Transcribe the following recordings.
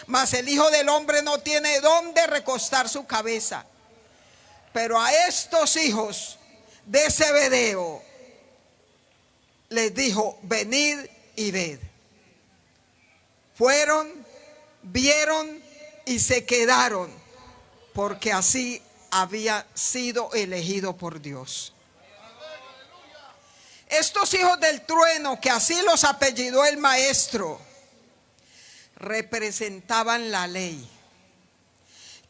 mas el Hijo del Hombre no tiene dónde recostar su cabeza. Pero a estos hijos de Zebedeo les dijo: venid y ved. Fueron, vieron y se quedaron, porque así había sido elegido por Dios. Estos hijos del trueno, que así los apellidó el maestro, representaban la ley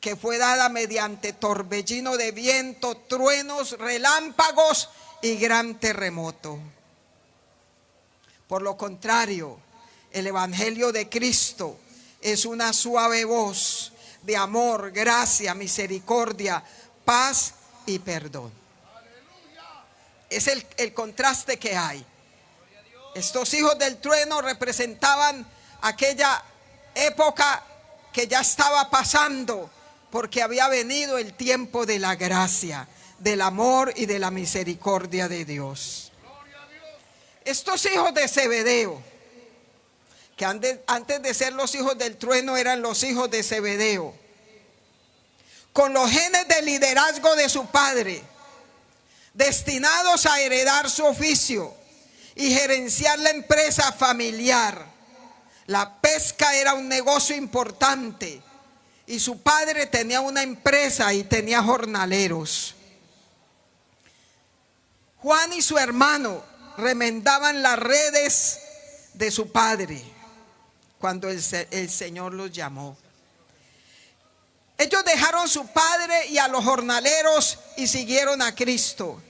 que fue dada mediante torbellino de viento, truenos, relámpagos y gran terremoto. Por lo contrario, el evangelio de Cristo es una suave voz de amor, gracia, misericordia, paz y perdón. Es el contraste que hay. Estos hijos del trueno representaban aquella época que ya estaba pasando, porque había venido el tiempo de la gracia, del amor y de la misericordia de Dios. Estos hijos de Zebedeo, que antes de ser los hijos del trueno eran los hijos de Zebedeo, con los genes de liderazgo de su padre, destinados a heredar su oficio y gerenciar la empresa familiar. La pesca era un negocio importante y su padre tenía una empresa y tenía jornaleros. Juan y su hermano remendaban las redes de su padre cuando el Señor los llamó. Ellos dejaron a su padre y a los jornaleros y siguieron a Cristo.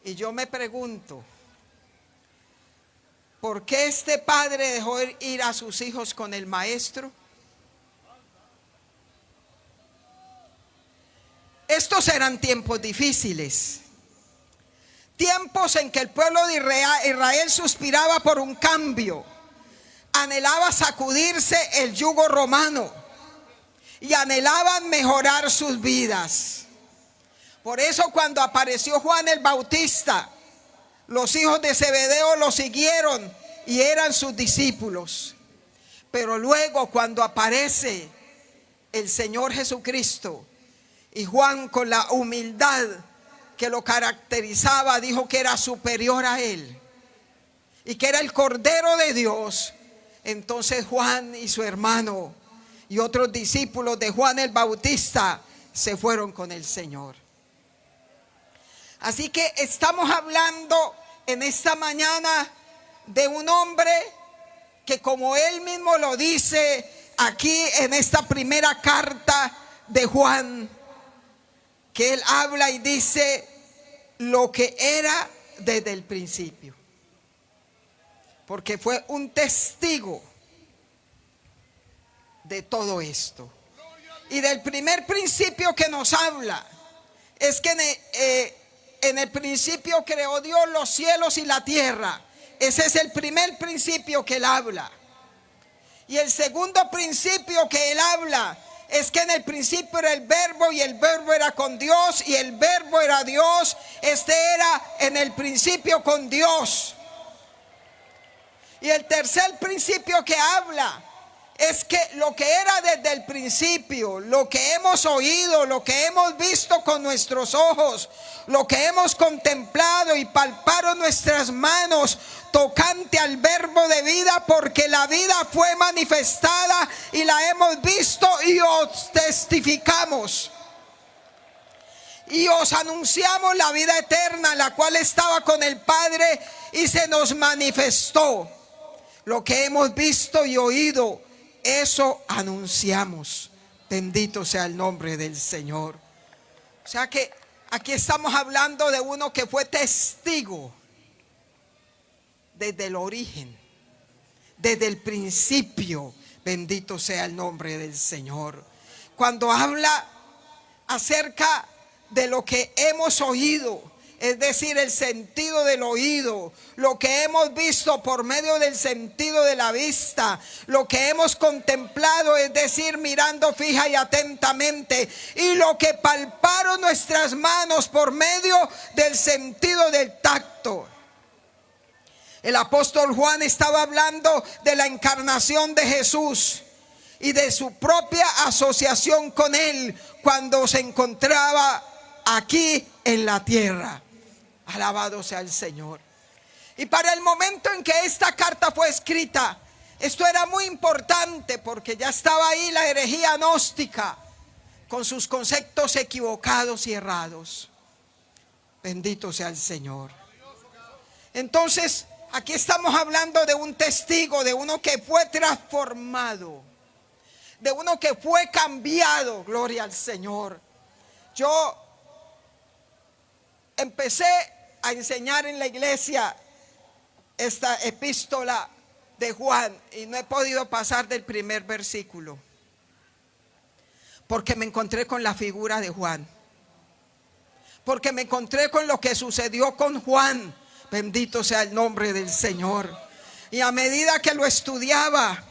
Y yo me pregunto, ¿por qué este padre dejó ir a sus hijos con el maestro? Estos eran tiempos difíciles, tiempos en que el pueblo de Israel suspiraba por un cambio, anhelaba sacudirse el yugo romano y anhelaban mejorar sus vidas. Por eso cuando apareció Juan el Bautista, los hijos de Zebedeo lo siguieron y eran sus discípulos. Pero luego cuando aparece el Señor Jesucristo, y Juan, con la humildad que lo caracterizaba, dijo que era superior a él y que era el Cordero de Dios. Entonces Juan y su hermano y otros discípulos de Juan el Bautista se fueron con el Señor. Así que estamos hablando en esta mañana de un hombre que, como él mismo lo dice aquí en esta primera carta de Juan, que él habla y dice lo que era desde el principio, porque fue un testigo de todo esto. Y del primer principio que nos habla es que en el principio creó Dios los cielos y la tierra. Ese es el primer principio que él habla. Y el segundo principio que él habla es que en el principio era el verbo y el verbo era con Dios y el verbo era Dios. Este era en el principio con Dios. Y el tercer principio que habla es que lo que era desde el principio, lo que hemos oído, lo que hemos visto con nuestros ojos, lo que hemos contemplado y palparon nuestras manos tocante al verbo de vida, porque la vida fue manifestada y la hemos visto y os testificamos. Y os anunciamos la vida eterna, la cual estaba con el Padre y se nos manifestó. Lo que hemos visto y oído, eso anunciamos. Bendito sea el nombre del Señor. O sea que aquí estamos hablando de uno que fue testigo desde el origen, desde el principio. Bendito sea el nombre del Señor. Cuando habla acerca de lo que hemos oído, es decir, el sentido del oído, lo que hemos visto por medio del sentido de la vista, lo que hemos contemplado, es decir, mirando fija y atentamente, y lo que palparon nuestras manos por medio del sentido del tacto. El apóstol Juan estaba hablando de la encarnación de Jesús y de su propia asociación con Él cuando se encontraba aquí en la tierra. Alabado sea el Señor. Y para el momento en que esta carta fue escrita, esto era muy importante porque ya estaba ahí la herejía gnóstica con sus conceptos equivocados y errados. Bendito sea el Señor. Entonces, aquí estamos hablando de un testigo, de uno que fue transformado, de uno que fue cambiado. Gloria al Señor. Yo empecé a enseñar en la iglesia esta epístola de Juan y no he podido pasar del primer versículo porque me encontré con la figura de Juan, porque me encontré con lo que sucedió con Juan. Bendito sea el nombre del Señor. Y a medida que lo estudiaba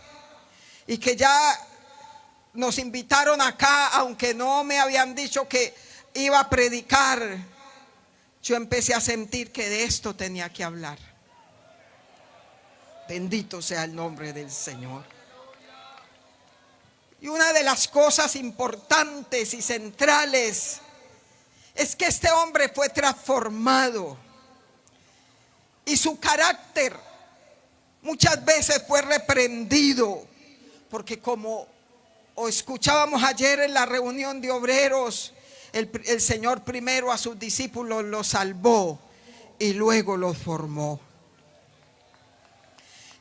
y que ya nos invitaron acá, aunque no me habían dicho que iba a predicar, yo empecé a sentir que de esto tenía que hablar. Bendito sea el nombre del Señor. Y una de las cosas importantes y centrales es que este hombre fue transformado y su carácter muchas veces fue reprendido, porque como escuchábamos ayer en la reunión de obreros, el Señor primero a sus discípulos los salvó y luego los formó.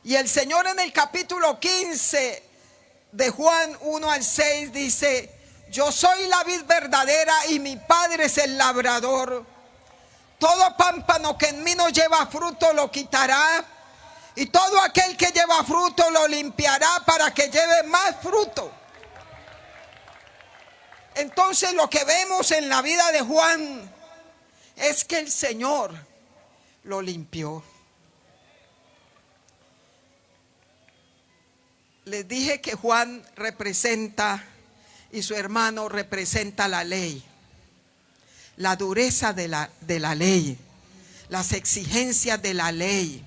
Y el Señor en el capítulo 15 de Juan 1 al 6 dice: yo soy la vid verdadera y mi Padre es el labrador. Todo pámpano que en mí no lleva fruto lo quitará, y todo aquel que lleva fruto lo limpiará para que lleve más fruto. Entonces lo que vemos en la vida de Juan es que el Señor lo limpió. Les dije que Juan representa y su hermano representa la ley, la dureza de la ley, las exigencias de la ley.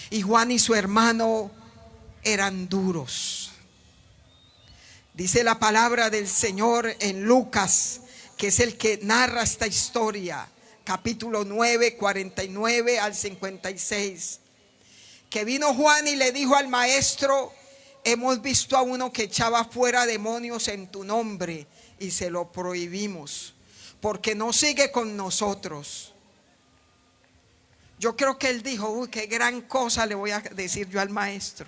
Y Juan y su hermano eran duros. Dice la palabra del Señor en Lucas, que es el que narra esta historia, capítulo 9, 49 al 56, que vino Juan y le dijo al maestro: hemos visto a uno que echaba fuera demonios en tu nombre y se lo prohibimos, porque no sigue con nosotros. Yo creo que él dijo: uy, qué gran cosa le voy a decir yo al maestro.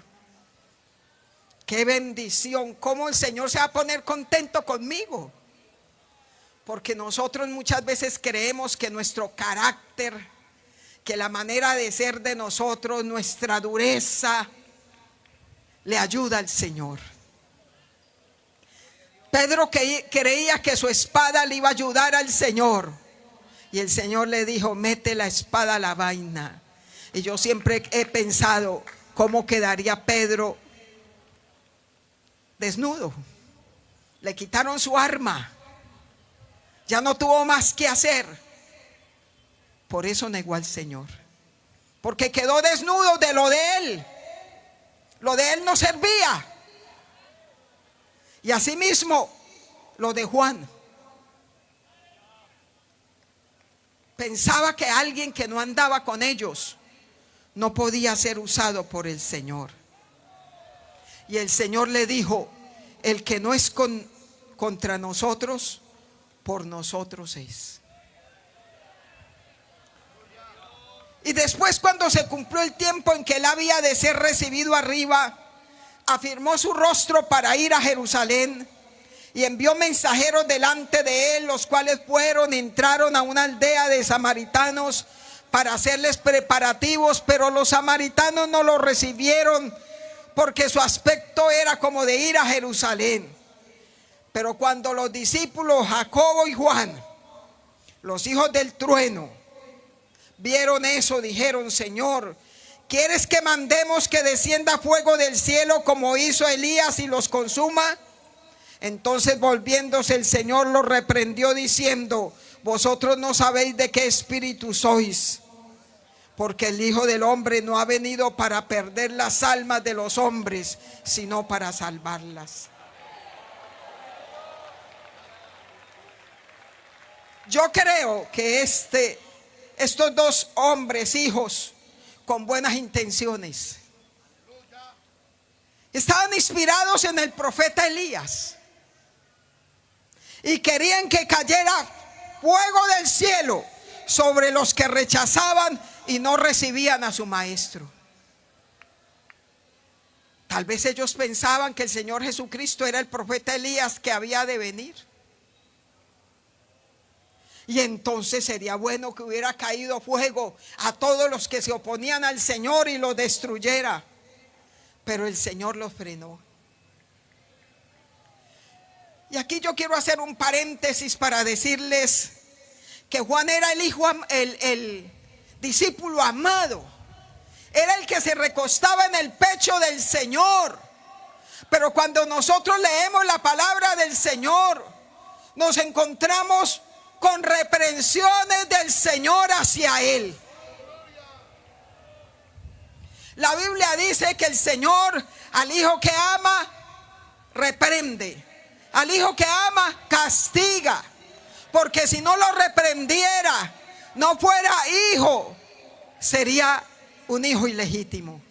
Qué bendición, cómo el Señor se va a poner contento conmigo. Porque nosotros muchas veces creemos que nuestro carácter, que la manera de ser de nosotros, nuestra dureza, le ayuda al Señor. Pedro creía que su espada le iba a ayudar al Señor, y el Señor le dijo: mete la espada a la vaina. Y yo siempre he pensado cómo quedaría Pedro desnudo. Le quitaron su arma, ya no tuvo más que hacer. Por eso negó al Señor, porque quedó desnudo de lo de él. Lo de él no servía. Y asimismo lo de Juan. Pensaba que alguien que no andaba con ellos no podía ser usado por el Señor. Y el Señor le dijo: el que no es contra nosotros, por nosotros es. Y después, cuando se cumplió el tiempo en que él había de ser recibido arriba, afirmó su rostro para ir a Jerusalén y envió mensajeros delante de él, los cuales entraron a una aldea de samaritanos para hacerles preparativos, pero los samaritanos no lo recibieron porque su aspecto era como de ir a Jerusalén. Pero cuando los discípulos Jacobo y Juan, los hijos del trueno, vieron eso, dijeron: Señor, ¿quieres que mandemos que descienda fuego del cielo como hizo Elías y los consuma? Entonces, volviéndose, el Señor los reprendió diciendo: vosotros no sabéis de qué espíritu sois, porque el Hijo del Hombre no ha venido para perder las almas de los hombres, sino para salvarlas. Yo creo que estos dos hombres, hijos, con buenas intenciones, estaban inspirados en el profeta Elías y querían que cayera fuego del cielo sobre los que rechazaban y no recibían a su maestro. Tal vez ellos pensaban que el Señor Jesucristo era el profeta Elías que había de venir. Y entonces sería bueno que hubiera caído fuego a todos los que se oponían al Señor y los destruyera. Pero el Señor los frenó. Y aquí yo quiero hacer un paréntesis para decirles que Juan era el discípulo amado. Era el que se recostaba en el pecho del Señor. Pero cuando nosotros leemos la palabra del Señor, nos encontramos con reprensiones del Señor hacia él. La Biblia dice que el Señor al hijo que ama reprende, al hijo que ama castiga, porque si no lo reprendiera, no fuera hijo, sería un hijo ilegítimo.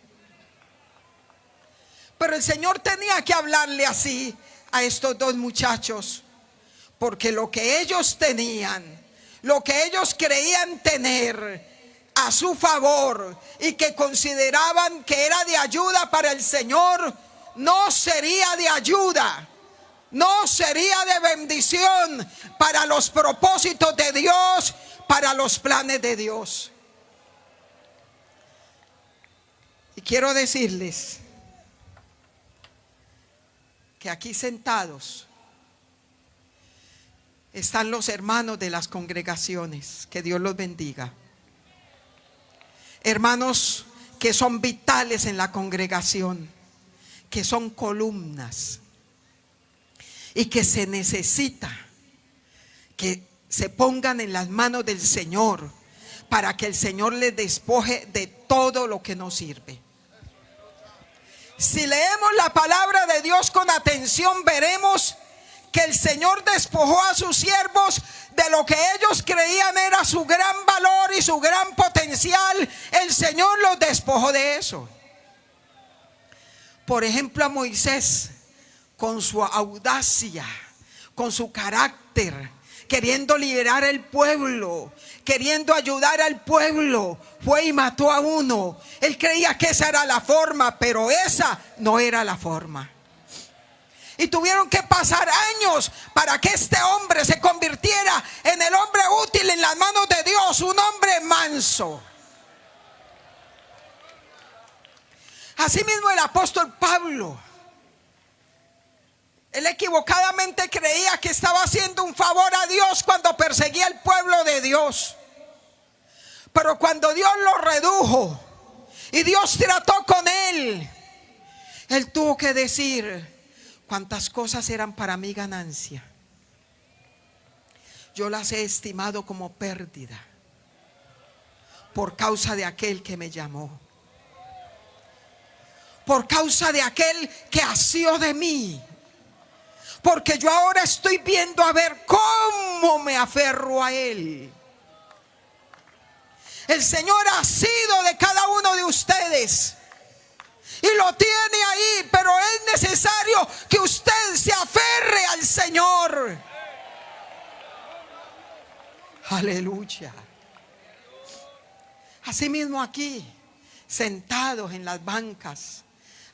Pero el Señor tenía que hablarle así a estos dos muchachos, porque lo que ellos tenían, lo que ellos creían tener a su favor y que consideraban que era de ayuda para el Señor, no sería de ayuda, no sería de bendición para los propósitos de Dios, para los planes de Dios. Y quiero decirles que aquí sentados están los hermanos de las congregaciones. Que Dios los bendiga. Hermanos que son vitales en la congregación, que son columnas, y que se necesita que se pongan en las manos del Señor para que el Señor les despoje de todo lo que no sirve. Si leemos la palabra de Dios con atención, veremos que el Señor despojó a sus siervos de lo que ellos creían era su gran valor y su gran potencial. El Señor los despojó de eso. Por ejemplo, a Moisés, con su audacia, con su carácter, queriendo liberar al pueblo, queriendo ayudar al pueblo, fue y mató a uno. Él creía que esa era la forma, pero esa no era la forma. Y tuvieron que pasar años para que este hombre se convirtiera en el hombre útil en las manos de Dios, un hombre manso. Asimismo el apóstol Pablo, él equivocadamente creía que estaba haciendo un favor a Dios cuando perseguía al pueblo de Dios. Pero cuando Dios lo redujo y Dios trató con él, él tuvo que decir: cuántas cosas eran para mí ganancia, yo las he estimado como pérdida por causa de aquel que me llamó, por causa de aquel que asió de mí. Porque yo ahora estoy viendo a ver cómo me aferro a él. El Señor ha sido de cada uno de ustedes y lo tiene ahí, pero es necesario que usted se aferre al Señor. Aleluya. Asimismo aquí, sentados en las bancas,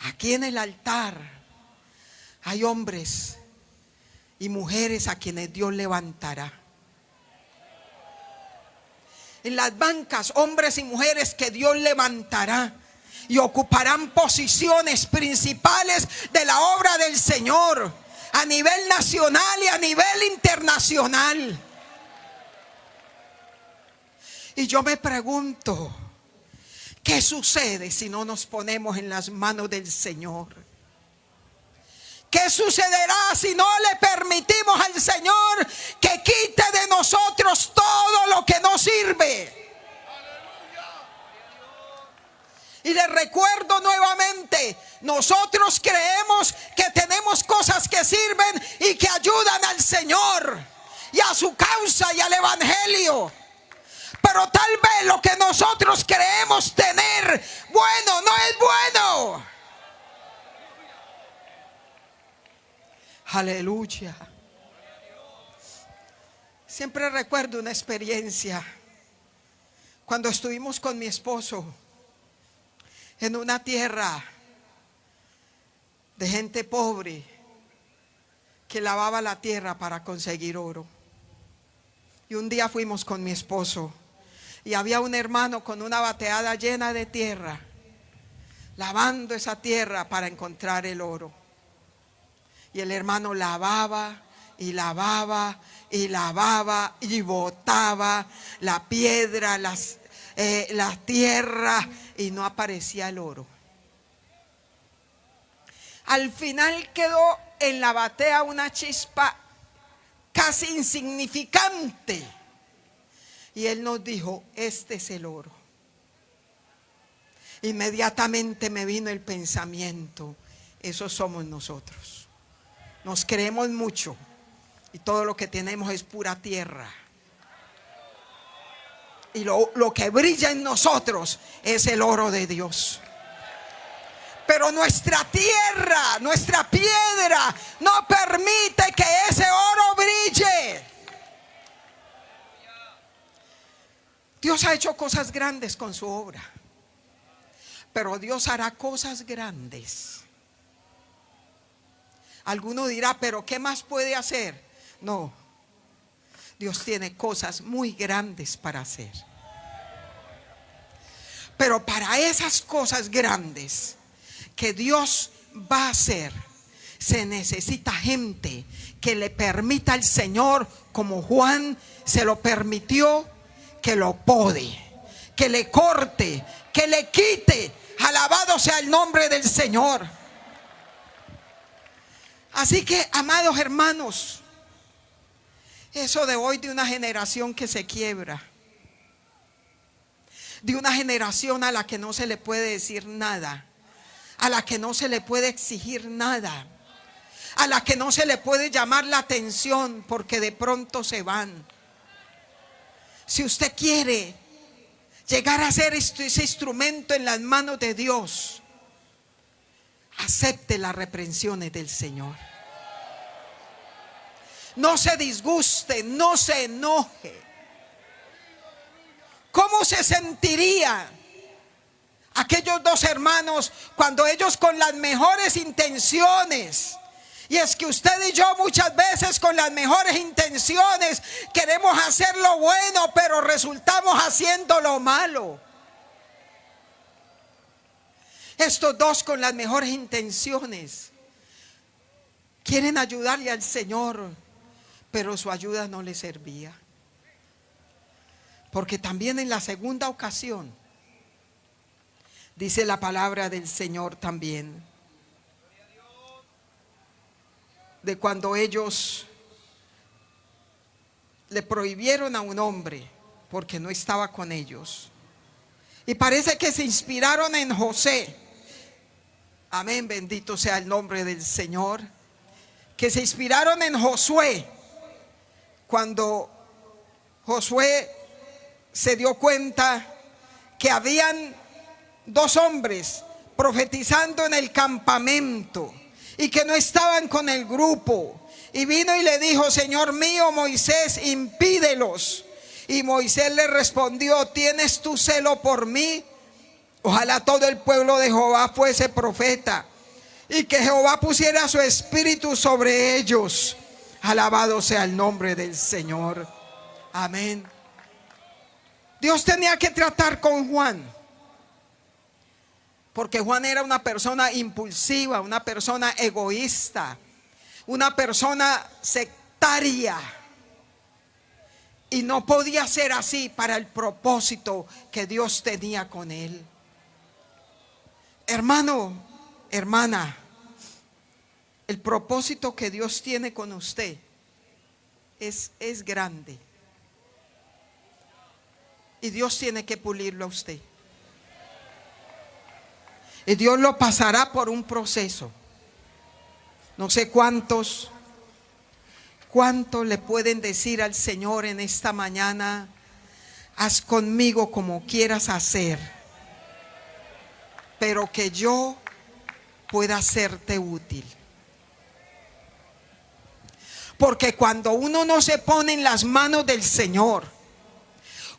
aquí en el altar, hay hombres y mujeres a quienes Dios levantará. En las bancas, hombres y mujeres que Dios levantará y ocuparán posiciones principales de la obra del Señor a nivel nacional y a nivel internacional. Y yo me pregunto, ¿qué sucede si no nos ponemos en las manos del Señor? ¿Qué sucederá si no le permitimos al Señor que quite de nosotros todo lo que no sirve? Y les recuerdo nuevamente, nosotros creemos que tenemos cosas que sirven y que ayudan al Señor y a su causa y al evangelio evangelio. Pero tal vez lo que nosotros creemos tener bueno no es bueno. Aleluya. Siempre recuerdo una experiencia cuando estuvimos con mi esposo en una tierra de gente pobre que lavaba la tierra para conseguir oro. Y un día fuimos con mi esposo y había un hermano con una bateada llena de tierra, lavando esa tierra para encontrar el oro. Y el hermano lavaba y lavaba y lavaba y botaba la piedra, la tierra, y no aparecía el oro. Al final quedó en la batea una chispa casi insignificante. Y él nos dijo: este es el oro. Inmediatamente me vino el pensamiento: esos somos nosotros. Nos creemos mucho y todo lo que tenemos es pura tierra. Y lo que brilla en nosotros es el oro de Dios. Pero nuestra tierra, nuestra piedra, no permite que ese oro brille. Dios ha hecho cosas grandes con su obra, pero Dios hará cosas grandes. Alguno dirá: pero ¿qué más puede hacer? No, Dios tiene cosas muy grandes para hacer. Pero para esas cosas grandes que Dios va a hacer, se necesita gente que le permita al Señor, como Juan se lo permitió, que lo pode, que le corte, que le quite. Alabado sea el nombre del Señor. Así que, amados hermanos, eso de hoy, de una generación que se quiebra, de una generación a la que no se le puede decir nada, a la que no se le puede exigir nada, a la que no se le puede llamar la atención porque de pronto se van. Si usted quiere llegar a ser ese instrumento en las manos de Dios, acepte las reprensiones del Señor. No se disguste, no se enoje. ¿Cómo se sentiría aquellos dos hermanos cuando ellos, con las mejores intenciones, y es que usted y yo muchas veces con las mejores intenciones queremos hacer lo bueno, pero resultamos haciendo lo malo? Estos dos, con las mejores intenciones, quieren ayudarle al Señor, pero su ayuda no le servía. Porque también en la segunda ocasión, dice la palabra del Señor también, de cuando ellos le prohibieron a un hombre porque no estaba con ellos. Y parece que se inspiraron en José. Amén, bendito sea el nombre del Señor. Que se inspiraron en Josué, cuando Josué se dio cuenta que habían dos hombres profetizando en el campamento y que no estaban con el grupo. Y vino y le dijo: Señor mío Moisés, impídelos. Y Moisés le respondió: ¿tienes tú celo por mí? Ojalá todo el pueblo de Jehová fuese profeta, y que Jehová pusiera su espíritu sobre ellos. Alabado sea el nombre del Señor. Amén. Dios tenía que tratar con Juan, porque Juan era una persona impulsiva, una persona egoísta, una persona sectaria, y no podía ser así para el propósito que Dios tenía con él. Hermano, hermana, el propósito que Dios tiene con usted es grande, y Dios tiene que pulirlo a usted. Y Dios lo pasará por un proceso. No sé cuántos ¿Cuánto le pueden decir al Señor en esta mañana? Haz conmigo como quieras hacer, pero que yo pueda serte útil. Porque cuando uno no se pone en las manos del Señor,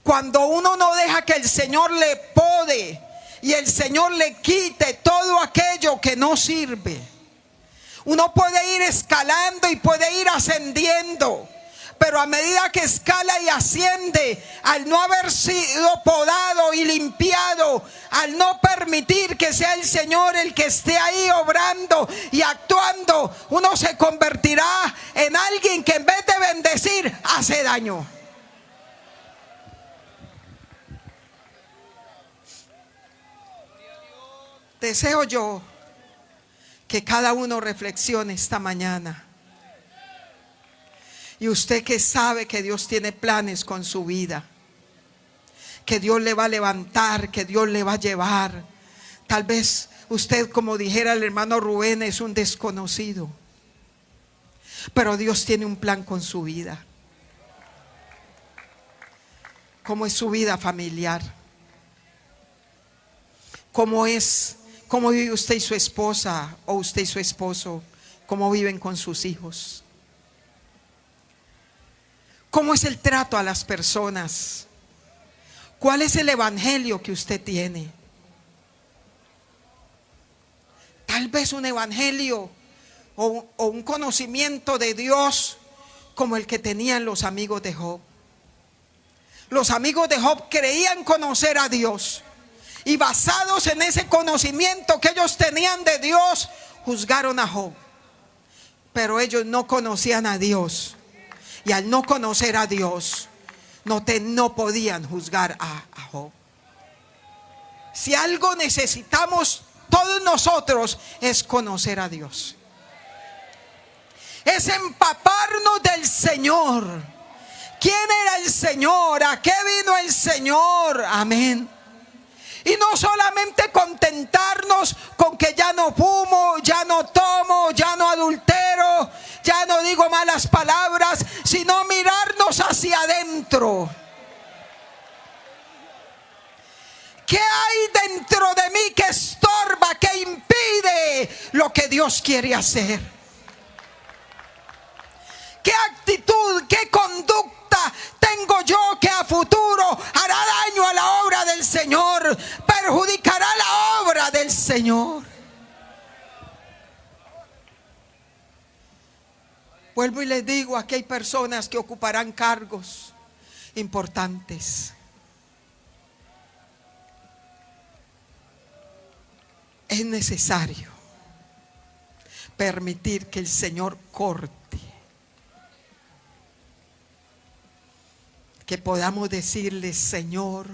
cuando uno no deja que el Señor le pode y el Señor le quite todo aquello que no sirve, uno puede ir escalando y puede ir ascendiendo, pero a medida que escala y asciende, al no haber sido podado y limpiado, al no permitir que sea el Señor el que esté ahí obrando y actuando, uno se convertirá en alguien que en vez de bendecir, hace daño. Deseo yo que cada uno reflexione esta mañana. Y usted que sabe que Dios tiene planes con su vida, que Dios le va a levantar, que Dios le va a llevar. Tal vez usted, como dijera el hermano Rubén, es un desconocido, pero Dios tiene un plan con su vida. ¿Cómo es su vida familiar? ¿Cómo vive usted y su esposa, o usted y su esposo? ¿Cómo viven con sus hijos? ¿Cómo es el trato a las personas? ¿Cuál es el evangelio que usted tiene? Tal vez un evangelio o un conocimiento de Dios como el que tenían los amigos de Job. Los amigos de Job creían conocer a Dios, y basados en ese conocimiento que ellos tenían de Dios, juzgaron a Job. Pero ellos no conocían a Dios, y al no conocer a Dios, no podían juzgar a Job. Si algo necesitamos todos nosotros, es conocer a Dios, es empaparnos del Señor. ¿Quién era el Señor? ¿A qué vino el Señor? Amén. Y no solamente contentarnos con que ya no fumo, ya no tomo, ya no adultero, ya no digo malas palabras, sino mirarnos hacia adentro. ¿Qué hay dentro de mí que estorba, que impide lo que Dios quiere hacer? ¿Qué actitud, qué conducta tengo yo que a futuro hará daño a la obra del Señor, perjudicará la obra del Señor? Vuelvo y les digo, aquí hay personas que ocuparán cargos importantes. Es necesario permitir que el Señor corte, que podamos decirle: Señor,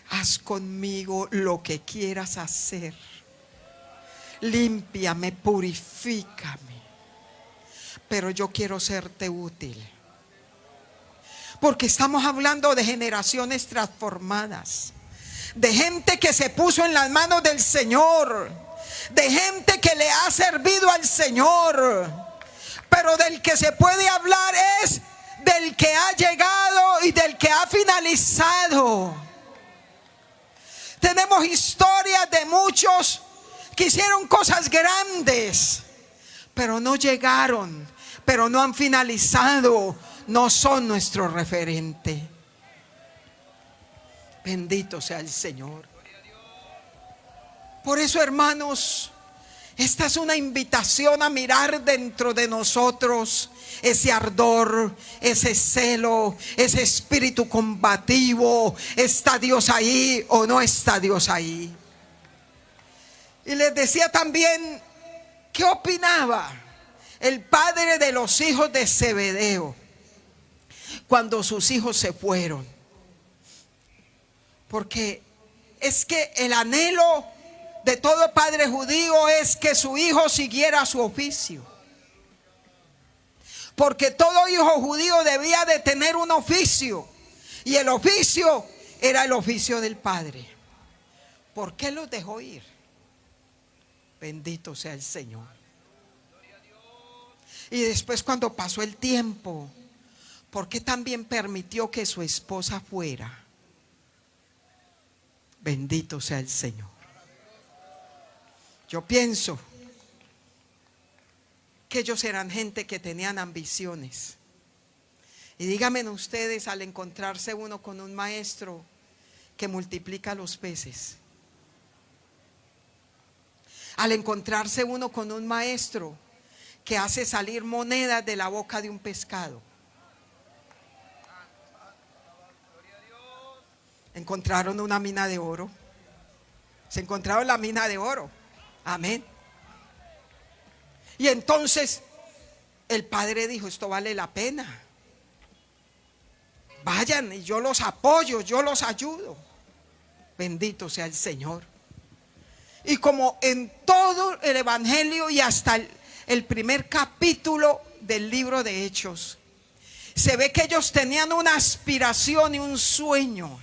haz conmigo lo que quieras hacer, límpiame, purifícame, pero yo quiero serte útil. Porque estamos hablando de generaciones transformadas, de gente que se puso en las manos del Señor, de gente que le ha servido al Señor. Pero del que se puede hablar es del que ha llegado y del que ha finalizado. Tenemos historias de muchos que hicieron cosas grandes, pero no llegaron, pero no han finalizado, no son nuestro referente. Bendito sea el Señor. Por eso, hermanos, esta es una invitación a mirar dentro de nosotros ese ardor, ese celo, ese espíritu combativo. ¿Está Dios ahí o no está Dios ahí? Y les decía también, ¿qué opinaba el padre de los hijos de Zebedeo cuando sus hijos se fueron? Porque es que el anhelo de todo padre judío es que su hijo siguiera su oficio. Porque todo hijo judío debía de tener un oficio, y el oficio era el oficio del padre. ¿Por qué los dejó ir? Bendito sea el Señor. Y después, cuando pasó el tiempo, ¿por qué también permitió que su esposa fuera? Bendito sea el Señor. Yo pienso que ellos eran gente que tenían ambiciones. Y díganme ustedes, al encontrarse uno con un maestro que multiplica los peces, al encontrarse uno con un maestro que hace salir monedas de la boca de un pescado, encontraron una mina de oro. Se encontraron la mina de oro. Amén. Y entonces el padre dijo: esto vale la pena. Vayan y yo los apoyo, yo los ayudo. Bendito sea el Señor. Y como en todo el Evangelio y hasta el primer capítulo del libro de Hechos, se ve que ellos tenían una aspiración y un sueño.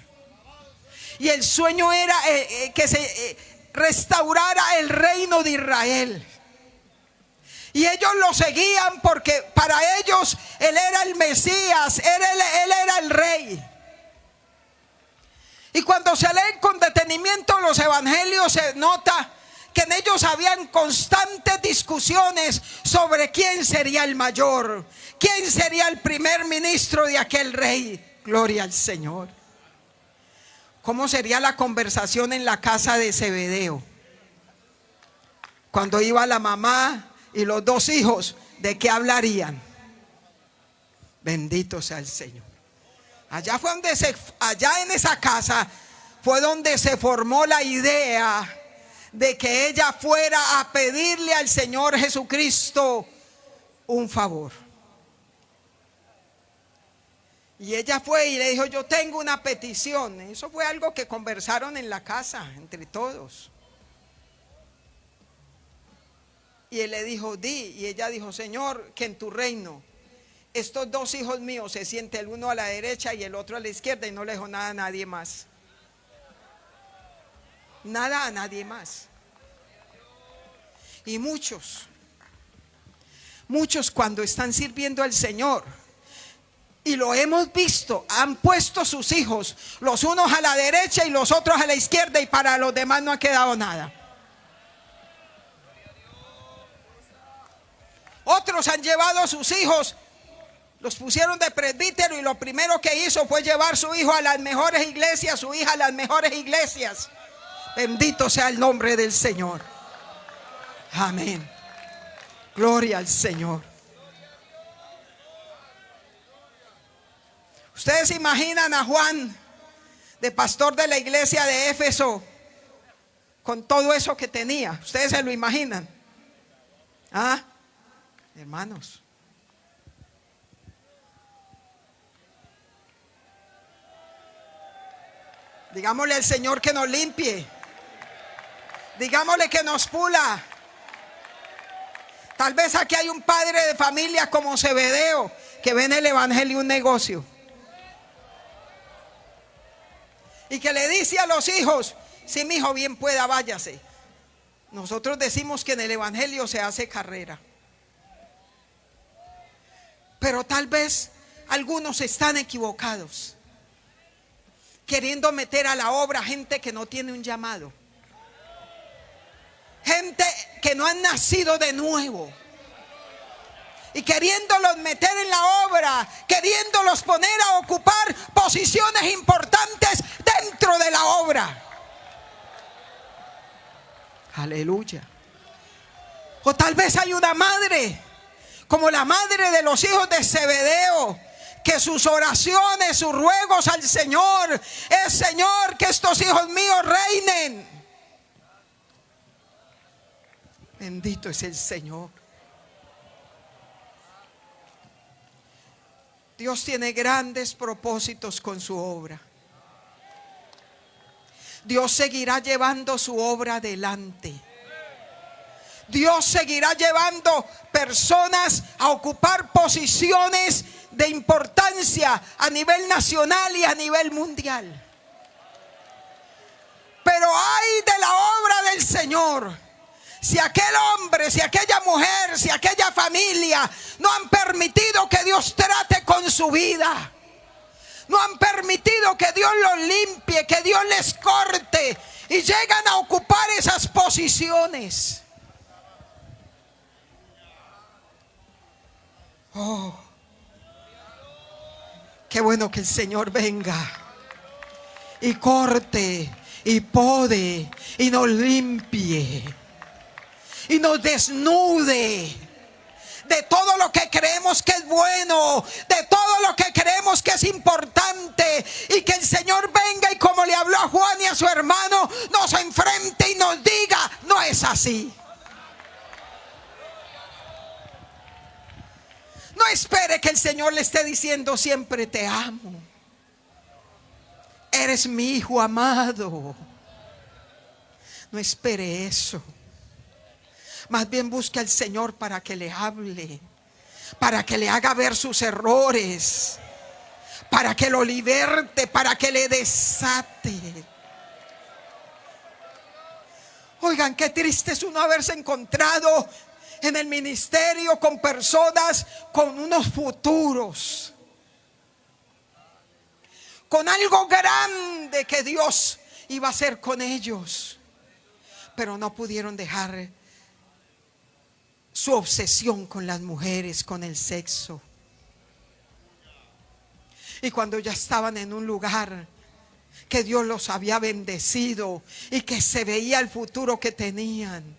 Y el sueño era que se restaurara el reino de Israel. Y ellos lo seguían porque para ellos Él era el Mesías, Él era el Rey. Y cuando se leen con detenimiento los evangelios, se nota que en ellos habían constantes discusiones sobre quién sería el mayor, quién sería el primer ministro de aquel rey. Gloria al Señor. ¿Cómo sería la conversación en la casa de Zebedeo? Cuando iba la mamá y los dos hijos, ¿de qué hablarían? Bendito sea el Señor. Allá en esa casa fue donde se formó la idea de que ella fuera a pedirle al Señor Jesucristo un favor. Y ella fue y le dijo: yo tengo una petición. Eso fue algo que conversaron en la casa entre todos. Y él le dijo: di. Y ella dijo: Señor, que en tu reino estos dos hijos míos se sienten el uno a la derecha y el otro a la izquierda. Y no le dijo nada a nadie más. Nada a nadie más. Y muchos cuando están sirviendo al Señor, y lo hemos visto, han puesto sus hijos, los unos a la derecha y los otros a la izquierda, y para los demás no ha quedado nada. Otros han llevado a sus hijos, los pusieron de presbítero, y lo primero que hizo fue llevar su hijo a las mejores iglesias, su hija a las mejores iglesias. Bendito sea el nombre del Señor. Amén. Gloria al Señor. Ustedes se imaginan a Juan, de pastor de la iglesia de Éfeso, con todo eso que tenía. Ustedes se lo imaginan. Hermanos, digámosle al Señor que nos limpie. Digámosle que nos pula. Tal vez aquí hay un padre de familia como Zebedeo, que ve en el evangelio un negocio, y que le dice a los hijos: si mi hijo bien pueda, váyase. Nosotros decimos que en el evangelio se hace carrera, pero tal vez algunos están equivocados, queriendo meter a la obra gente que no tiene un llamado, gente que no han nacido de nuevo, y queriéndolos meter en la obra, queriéndolos poner a ocupar posiciones importantes dentro de la obra. Aleluya. O tal vez hay una madre, como la madre de los hijos de Zebedeo, que sus oraciones, sus ruegos al Señor es: Señor, que estos hijos míos reinen. Bendito es el Señor. Dios tiene grandes propósitos con su obra. Dios seguirá llevando su obra adelante. Dios seguirá llevando personas a ocupar posiciones de importancia a nivel nacional y a nivel mundial. Pero ay de la obra del Señor Si aquel hombre, si aquella mujer, si aquella familia no han permitido que Dios trate con su vida, no han permitido que Dios los limpie, que Dios les corte, y llegan a ocupar esas posiciones. Oh, qué bueno que el Señor venga y corte y pode y nos limpie y nos desnude de todo lo que creemos que es bueno, de todo lo que creemos que es importante, y que el Señor venga y, como le habló a Juan y a su hermano, nos enfrente y nos diga: no es así. No espere que el Señor le esté diciendo siempre: te amo, eres mi hijo amado. No espere eso. Más bien busque al Señor para que le hable, para que le haga ver sus errores, para que lo liberte, para que le desate. Oigan, qué triste es uno haberse encontrado en el ministerio con personas con unos futuros, con algo grande que Dios iba a hacer con ellos, pero no pudieron dejar su obsesión con las mujeres, con el sexo. Y cuando ya estaban en un lugar que Dios los había bendecido y que se veía el futuro que tenían,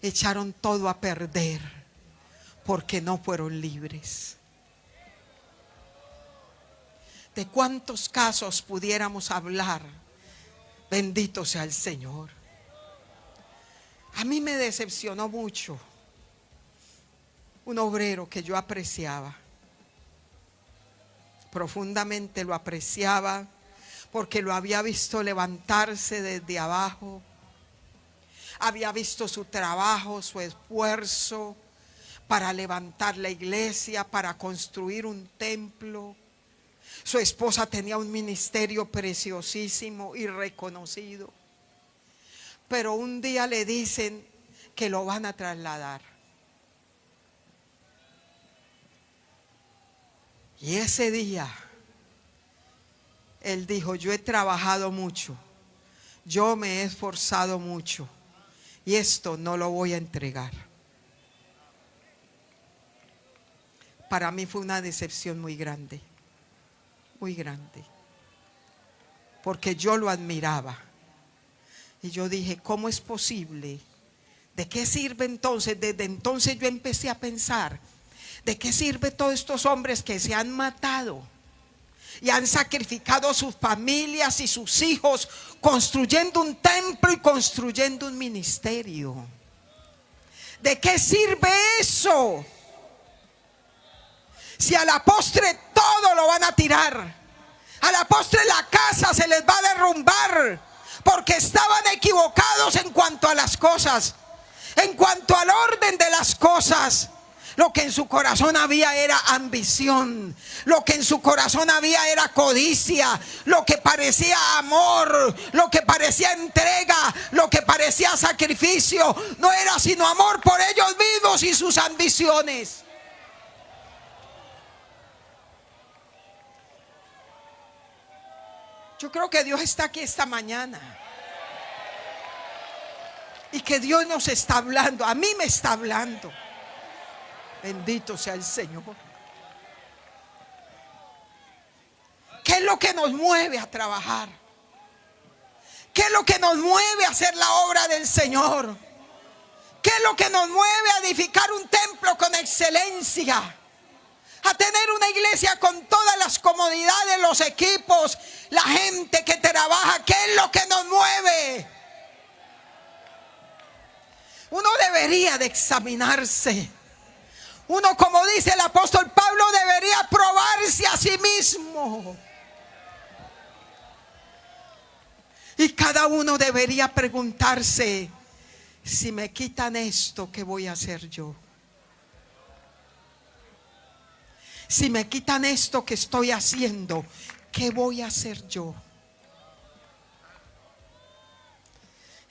echaron todo a perder porque no fueron libres. ¿De cuántos casos pudiéramos hablar? Bendito sea el Señor. A mí me decepcionó mucho un obrero que yo apreciaba, profundamente lo apreciaba, porque lo había visto levantarse desde abajo, había visto su trabajo, su esfuerzo para levantar la iglesia, para construir un templo. Su esposa tenía un ministerio preciosísimo y reconocido, pero un día le dicen que lo van a trasladar. Y ese día él dijo: yo he trabajado mucho, yo me he esforzado mucho, y esto no lo voy a entregar. Para mí fue una decepción muy grande, porque yo lo admiraba. Y yo dije: ¿cómo es posible? ¿De qué sirve entonces? Desde entonces yo empecé a pensar: ¿de qué sirve todos estos hombres que se han matado y han sacrificado sus familias y sus hijos construyendo un templo y construyendo un ministerio? ¿De qué sirve eso? Si a la postre todo lo van a tirar, a la postre la casa se les va a derrumbar, porque estaban equivocados en cuanto a las cosas, en cuanto al orden de las cosas. Lo que en su corazón había era ambición, lo que en su corazón había era codicia, lo que parecía amor, lo que parecía entrega, lo que parecía sacrificio, no era sino amor por ellos mismos y sus ambiciones. Yo creo que Dios está aquí esta mañana y que Dios nos está hablando, a mí me está hablando. Bendito sea el Señor. ¿Qué es lo que nos mueve a trabajar? ¿Qué es lo que nos mueve a hacer la obra del Señor? ¿Qué es lo que nos mueve a edificar un templo con excelencia? A tener una iglesia con todas las comodidades, los equipos, la gente que trabaja. ¿Qué es lo que nos mueve? Uno debería de examinarse. Uno, como dice el apóstol Pablo, debería probarse a sí mismo. Y cada uno debería preguntarse: si me quitan esto, ¿qué voy a hacer yo? Si me quitan esto que estoy haciendo, ¿qué voy a hacer yo?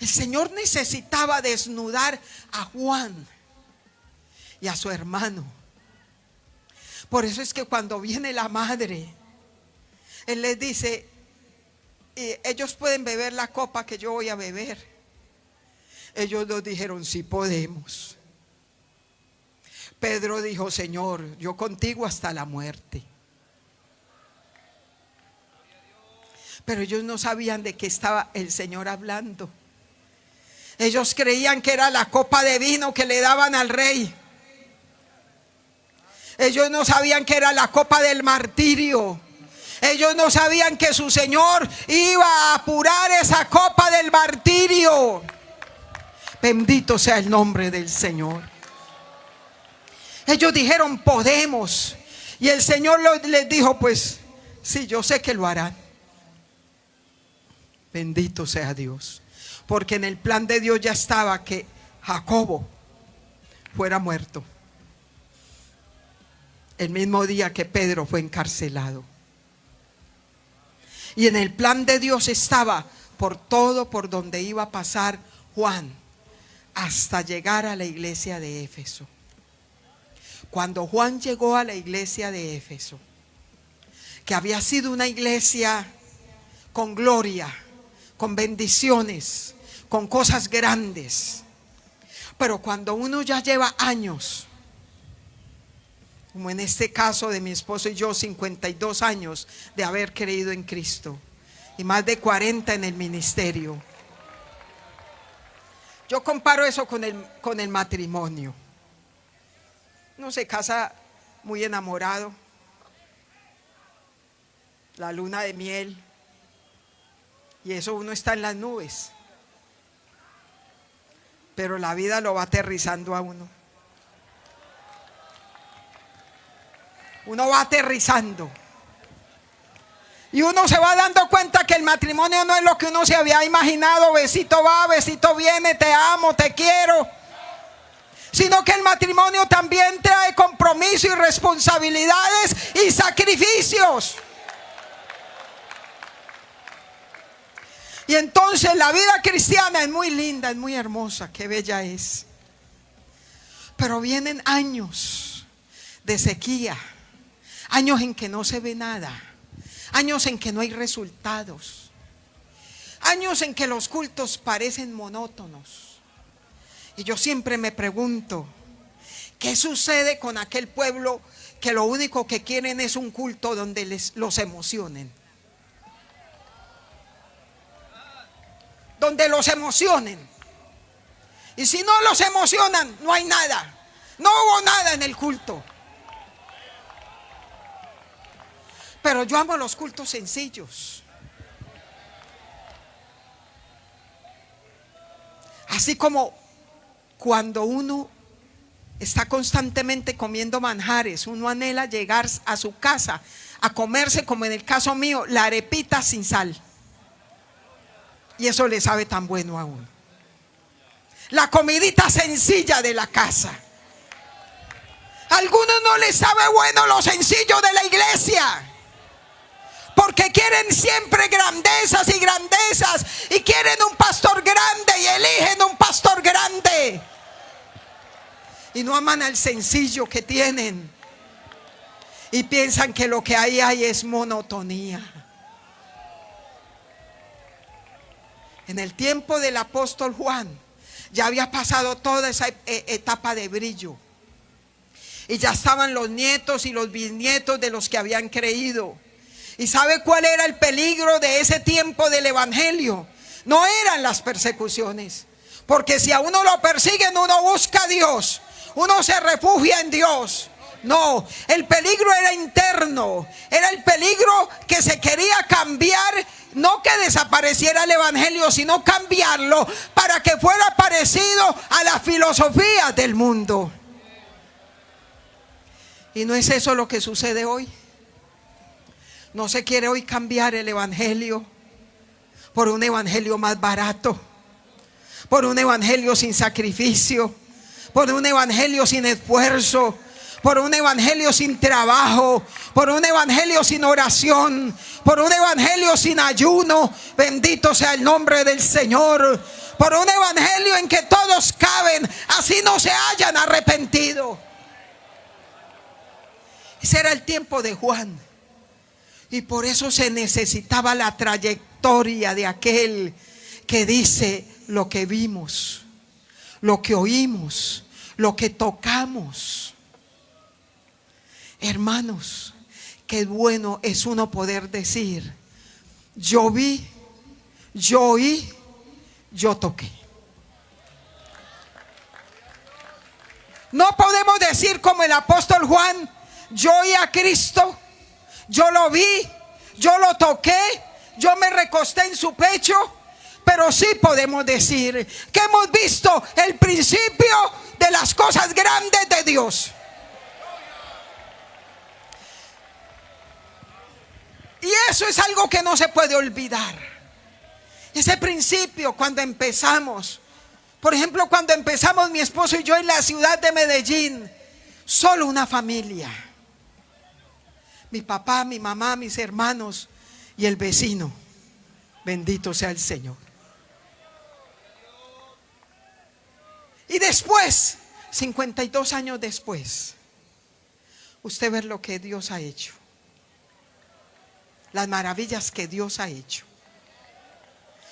El El Señor necesitaba desnudar a Juan y a su hermano. Por eso es que cuando viene la madre, Él les dice: ellos pueden beber la copa que yo voy a beber. Ellos nos dijeron: sí podemos. Pedro dijo: Señor, yo contigo hasta la muerte. Pero ellos no sabían de qué estaba el Señor hablando. Ellos creían que era la copa de vino que le daban al rey. Ellos no sabían que era la copa del martirio. Ellos no sabían que su Señor iba a apurar esa copa del martirio. Bendito sea el nombre del Señor. Ellos dijeron: podemos. Y el Señor les dijo: pues sí, yo sé que lo harán. Bendito sea Dios. Porque en el plan de Dios ya estaba que Jacobo fuera muerto el mismo día que Pedro fue encarcelado. Y en el plan de Dios estaba por todo por donde iba a pasar Juan hasta llegar a la iglesia de Éfeso. Cuando Juan llegó a la iglesia de Éfeso, que había sido una iglesia con gloria, con bendiciones, con cosas grandes, pero cuando uno ya lleva años, como en este caso de mi esposo y yo, 52 años de haber creído en Cristo y más de 40 en el ministerio, yo comparo eso con el matrimonio. Uno se casa muy enamorado, la luna de miel, y eso uno está en las nubes, pero la vida lo va aterrizando a uno. Uno va aterrizando y uno se va dando cuenta que el matrimonio no es lo que uno se había imaginado: besito va, besito viene, te amo, te quiero. Sino que el matrimonio también trae compromiso y responsabilidades y sacrificios. Y entonces la vida cristiana es muy linda, es muy hermosa, qué bella es. Pero vienen años de sequía, años en que no se ve nada, años en que no hay resultados, años en que los cultos parecen monótonos. Y yo siempre me pregunto: ¿qué sucede con aquel pueblo que lo único que quieren es un culto donde los emocionen? Donde los emocionen. Y si no los emocionan, no hay nada. No hubo nada en el culto. Pero yo amo los cultos sencillos. Así como cuando uno está constantemente comiendo manjares, uno anhela llegar a su casa a comerse, como en el caso mío, la arepita sin sal. Y eso le sabe tan bueno a uno. La comidita sencilla de la casa. A algunos no les sabe bueno lo sencillo de la iglesia, porque quieren siempre grandezas y grandezas, y quieren un pastor grande y eligen un pastor grande, y no aman al sencillo que tienen, y piensan que lo que hay es monotonía. En el tiempo del apóstol Juan ya había pasado toda esa etapa de brillo, y ya estaban los nietos y los bisnietos de los que habían creído. ¿Y sabe cuál era el peligro de ese tiempo del evangelio? No eran las persecuciones, porque si a uno lo persiguen, uno busca a Dios, uno se refugia en Dios. No, el peligro era interno, era el peligro que se quería cambiar. No que desapareciera el evangelio, sino cambiarlo para que fuera parecido a la filosofía del mundo. Y no es eso lo que sucede hoy. No se quiere hoy cambiar el evangelio por un evangelio más barato, por un evangelio sin sacrificio, por un evangelio sin esfuerzo, por un evangelio sin trabajo, por un evangelio sin oración, por un evangelio sin ayuno. Bendito sea el nombre del Señor. Por un evangelio en que todos caben, así no se hayan arrepentido. Ese era el tiempo de Juan. Y por eso se necesitaba la trayectoria de aquel que dice: lo que vimos, lo que oímos, lo que tocamos. Hermanos, qué bueno es uno poder decir: yo vi, yo oí, yo toqué. No podemos decir como el apóstol Juan: yo oí a Cristo, yo lo vi, yo lo toqué, yo me recosté en su pecho. Pero sí podemos decir que hemos visto el principio de las cosas grandes de Dios. Y eso es algo que no se puede olvidar. Ese principio, cuando empezamos, por ejemplo, cuando empezamos mi esposo y yo en la ciudad de Medellín, solo una familia: mi papá, mi mamá, mis hermanos y el vecino. Bendito sea el Señor. Y después, 52 años después, usted ve lo que Dios ha hecho, las maravillas que Dios ha hecho.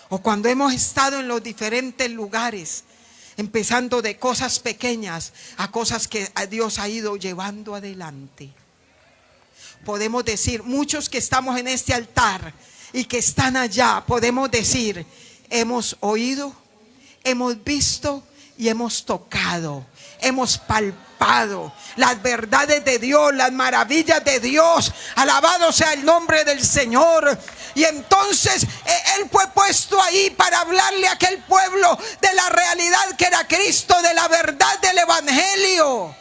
O cuando hemos estado en los diferentes lugares, empezando de cosas pequeñas a cosas que Dios ha ido llevando adelante. Podemos decir, muchos que estamos en este altar y que están allá, podemos decir: hemos oído, hemos visto y hemos tocado, hemos palpado las verdades de Dios, las maravillas de Dios. Alabado sea el nombre del Señor. Y entonces Él fue puesto ahí para hablarle a aquel pueblo de la realidad que era Cristo, de la verdad del evangelio.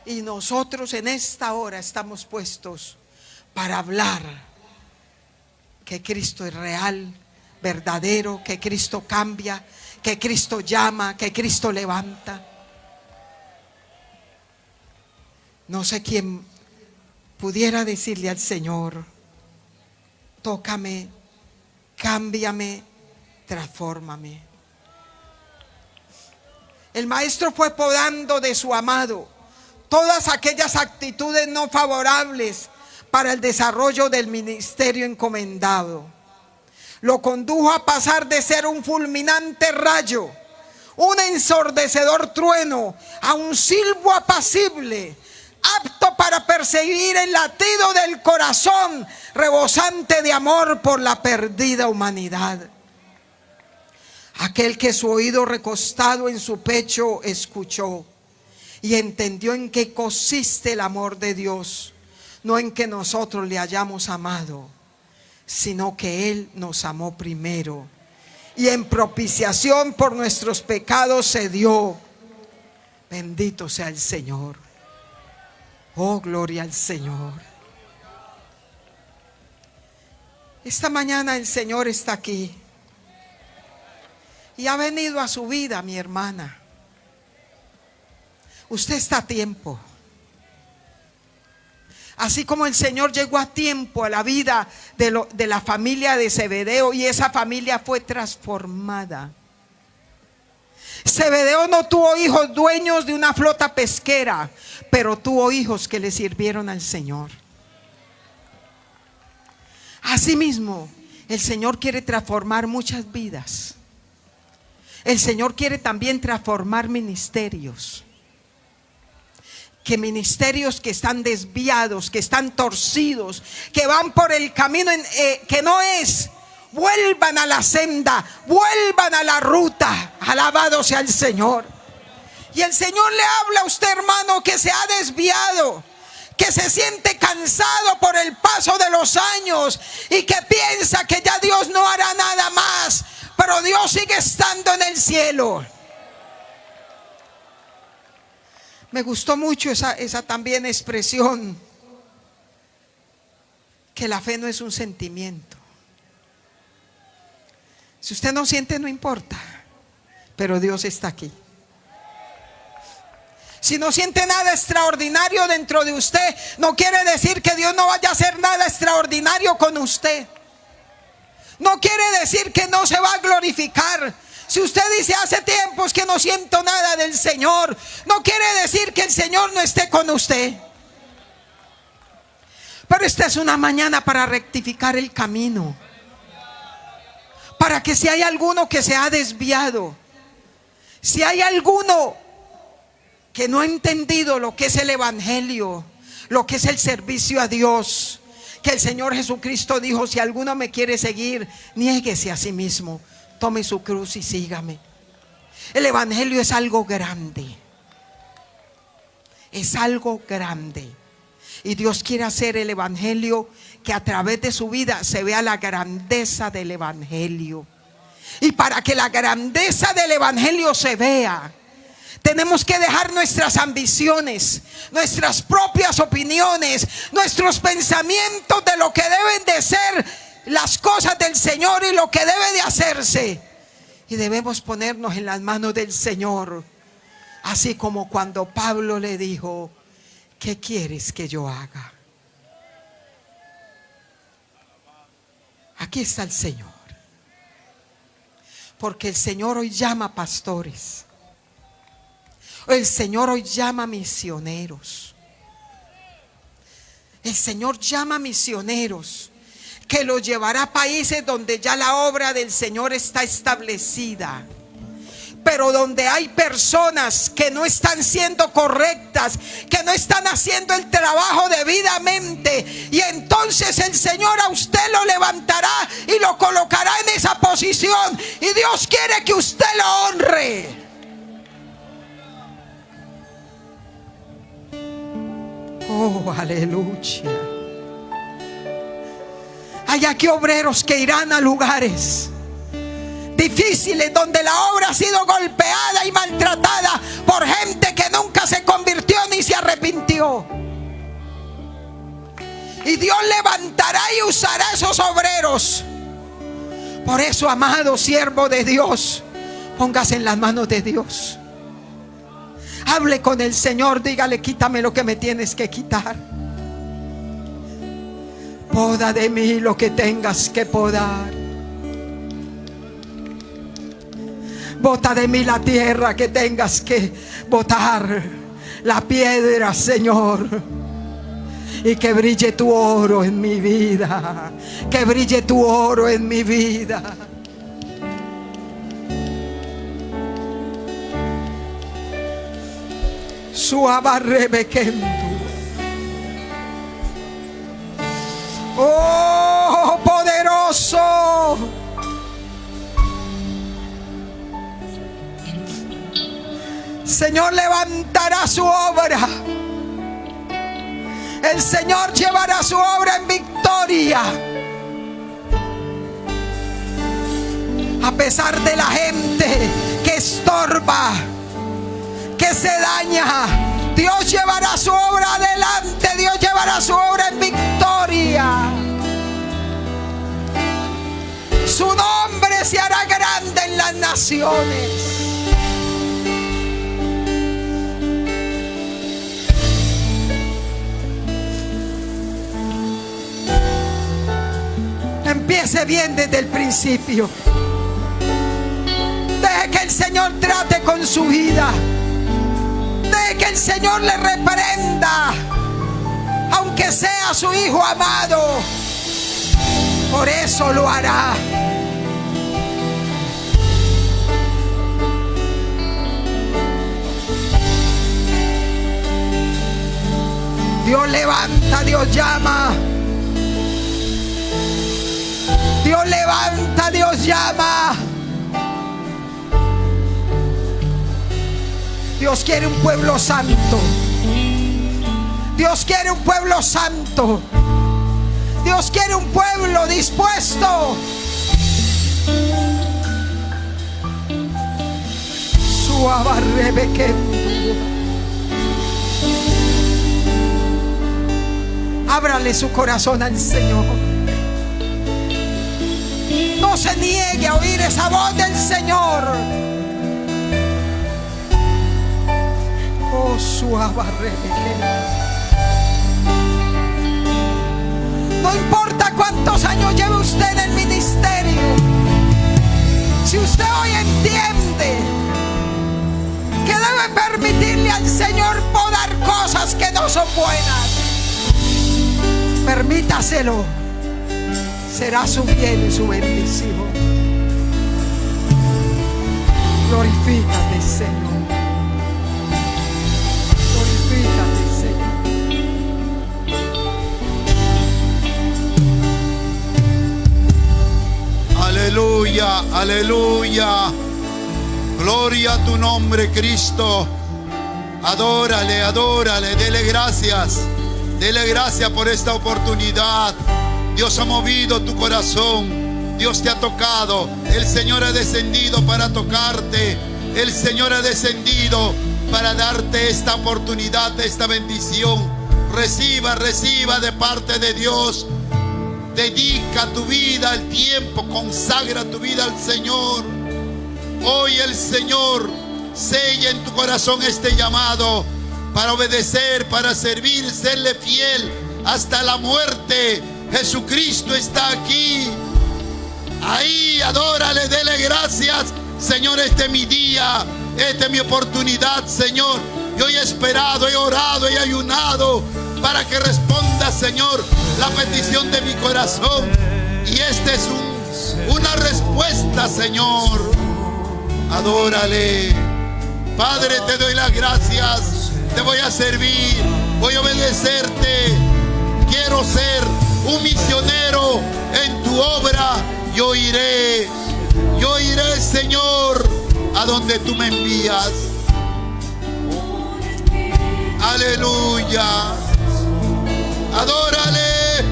Y nosotros en esta hora estamos puestos para hablar que Cristo es real, verdadero, que Cristo cambia, que Cristo llama, que Cristo levanta. No sé quién pudiera decirle al Señor: tócame, cámbiame, transfórmame. El maestro fue podando de su amado todas aquellas actitudes no favorables para el desarrollo del ministerio encomendado. Lo condujo a pasar de ser un fulminante rayo, un ensordecedor trueno, a un silbo apacible, apto para perseguir el latido del corazón, rebosante de amor por la perdida humanidad. Aquel que su oído recostado en su pecho escuchó y entendió en qué consiste el amor de Dios, no en que nosotros le hayamos amado, sino que Él nos amó primero y en propiciación por nuestros pecados se dio. Bendito sea el Señor. Oh, gloria al Señor. Esta mañana el Señor está aquí y ha venido a su vida, mi hermana. Usted está a tiempo. Así como el Señor llegó a tiempo a la vida de la familia de Zebedeo, y esa familia fue transformada. Zebedeo no tuvo hijos dueños de una flota pesquera, pero tuvo hijos que le sirvieron al Señor. Asimismo, el Señor quiere transformar muchas vidas. El Señor quiere también transformar ministerios. Que ministerios que están desviados, que están torcidos, que van por el camino que no es, vuelvan a la senda, vuelvan a la ruta. Alabado sea el Señor. Y el Señor le habla a usted, hermano, que se ha desviado, que se siente cansado por el paso de los años y que piensa que ya Dios no hará nada más, pero Dios sigue estando en el cielo. Me gustó mucho esa también expresión, que la fe no es un sentimiento. Si usted no siente, no importa, pero Dios está aquí. Si no siente nada extraordinario dentro de usted, no quiere decir que Dios no vaya a hacer nada extraordinario con usted. No quiere decir que no se va a glorificar. Si usted dice hace tiempos que no siento nada del Señor, no quiere decir que el Señor no esté con usted. Pero esta es una mañana para rectificar el camino. Para que si hay alguno que se ha desviado, si hay alguno que no ha entendido lo que es el evangelio, lo que es el servicio a Dios, que el Señor Jesucristo dijo: si alguno me quiere seguir, niéguese a sí mismo, tome su cruz y sígame. El evangelio es algo grande. Es algo grande. Y Dios quiere hacer el evangelio que a través de su vida se vea la grandeza del evangelio. Y para que la grandeza del evangelio se vea, tenemos que dejar nuestras ambiciones, nuestras propias opiniones, nuestros pensamientos de lo que deben de ser las cosas del Señor y lo que debe de hacerse. Y debemos ponernos en las manos del Señor. Así como cuando Pablo le dijo: ¿qué quieres que yo haga? Aquí está el Señor. Porque el Señor hoy llama pastores. El Señor hoy llama misioneros. El Señor llama misioneros que los llevará a países donde ya la obra del Señor está establecida, pero donde hay personas que no están siendo correctas, que no están haciendo el trabajo debidamente. Y entonces el Señor a usted lo levantará y lo colocará en esa posición. Y Dios quiere que usted lo honre. Oh, aleluya. Hay aquí obreros que irán a lugares difíciles donde la obra ha sido golpeada y maltratada por gente que nunca se convirtió ni se arrepintió. Y Dios levantará y usará esos obreros. Por eso, amado siervo de Dios, póngase en las manos de Dios. Hable con el Señor, dígale: quítame lo que me tienes que quitar. Poda de mí lo que tengas que podar. Bota de mí la tierra que tengas que botar, la piedra, Señor. Y que brille tu oro en mi vida. Que brille tu oro en mi vida. Suabarrebequendo. Oh, poderoso. Señor levantará su obra. El Señor llevará su obra en victoria. A pesar de la gente que estorba, que se daña, Dios llevará su obra adelante. Dios llevará su obra en victoria. Su nombre se hará grande en las naciones. Empiece bien desde el principio. Deje que el Señor trate con su vida. Deje que el Señor le reprenda, aunque sea su hijo amado. Por eso lo hará. Dios levanta, Dios llama. Dios levanta, Dios llama. Dios quiere un pueblo santo. Dios quiere un pueblo santo. Dios quiere un pueblo dispuesto. Ábrale su corazón al Señor. No se niegue a oír esa voz del Señor. Oh, suave. No importa cuántos años lleve usted en el ministerio, si usted hoy entiende que debe permitirle al Señor podar cosas que no son buenas, permítaselo. Será su bien y su bendición. Glorifícate, Señor. Glorifícate, Señor. Aleluya, aleluya. Gloria a tu nombre, Cristo. Adórale, adórale, dele gracias. Dele gracias por esta oportunidad. Dios ha movido tu corazón. Dios te ha tocado. El Señor ha descendido para tocarte. El Señor ha descendido para darte esta oportunidad, esta bendición. Reciba, reciba de parte de Dios. Dedica tu vida al tiempo, consagra tu vida al Señor. Hoy el Señor sella en tu corazón este llamado para obedecer, para servir, serle fiel hasta la muerte. Jesucristo está aquí. Ahí, adórale, dele gracias. Señor, este es mi día, esta es mi oportunidad, Señor. Yo he esperado, he orado, he ayunado para que responda, Señor, la petición de mi corazón. Y esta es una respuesta, Señor. Adórale. Padre, te doy las gracias. Te voy a servir, voy a obedecerte. Quiero ser un misionero en tu obra. Yo iré, Señor, a donde tú me envías. Aleluya. Adórale.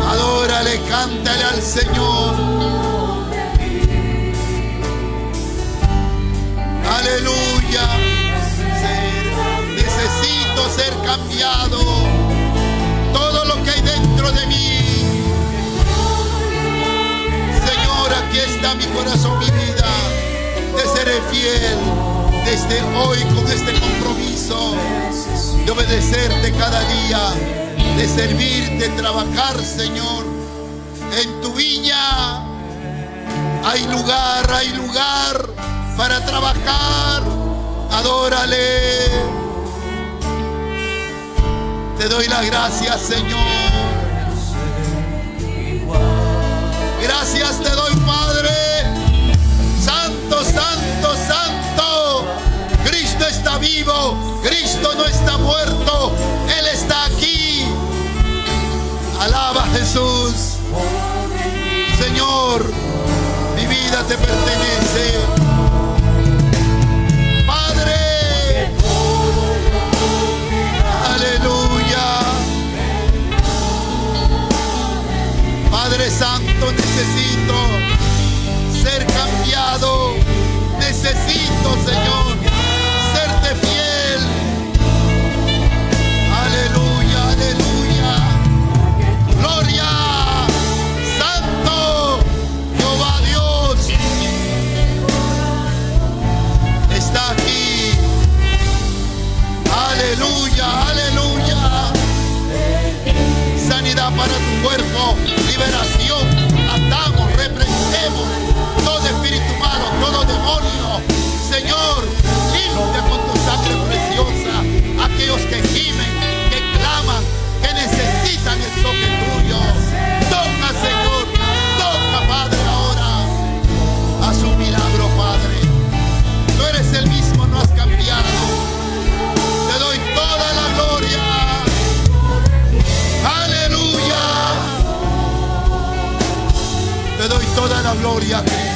Adórale, cántale al Señor. Aleluya. Necesito ser cambiado. Todo lo que hay dentro de mí. Señor, aquí está mi corazón, mi vida. Te seré fiel desde hoy con este compromiso de obedecerte cada día, de servirte, trabajar, Señor. En tu viña hay lugar para trabajar. Adórale. Te doy las gracias, Señor. Gracias te doy, Padre. Santo, santo, santo. Cristo está vivo. Cristo no está muerto. Él está aquí. Alaba a Jesús. Señor, mi vida te pertenece. Padre. Aleluya. Padre Santo, necesito ser cambiado. Necesito, Señor, serte fiel. Aleluya, aleluya. Gloria. Santo Jehová Dios está aquí. Aleluya, aleluya. Sanidad para tu cuerpo, liberación. Atamos, reprendemos todo espíritu malo, todo demonio. Señor, limpia con tu sangre preciosa aquellos que gimen, que claman, que necesitan el toque tuyo. Toca, Señor, toca, Padre, ahora. Haz un milagro, Padre. Tú eres el mismo, no has cambiado. Te doy toda la gloria. Aleluya. Te doy toda la gloria, Cristo.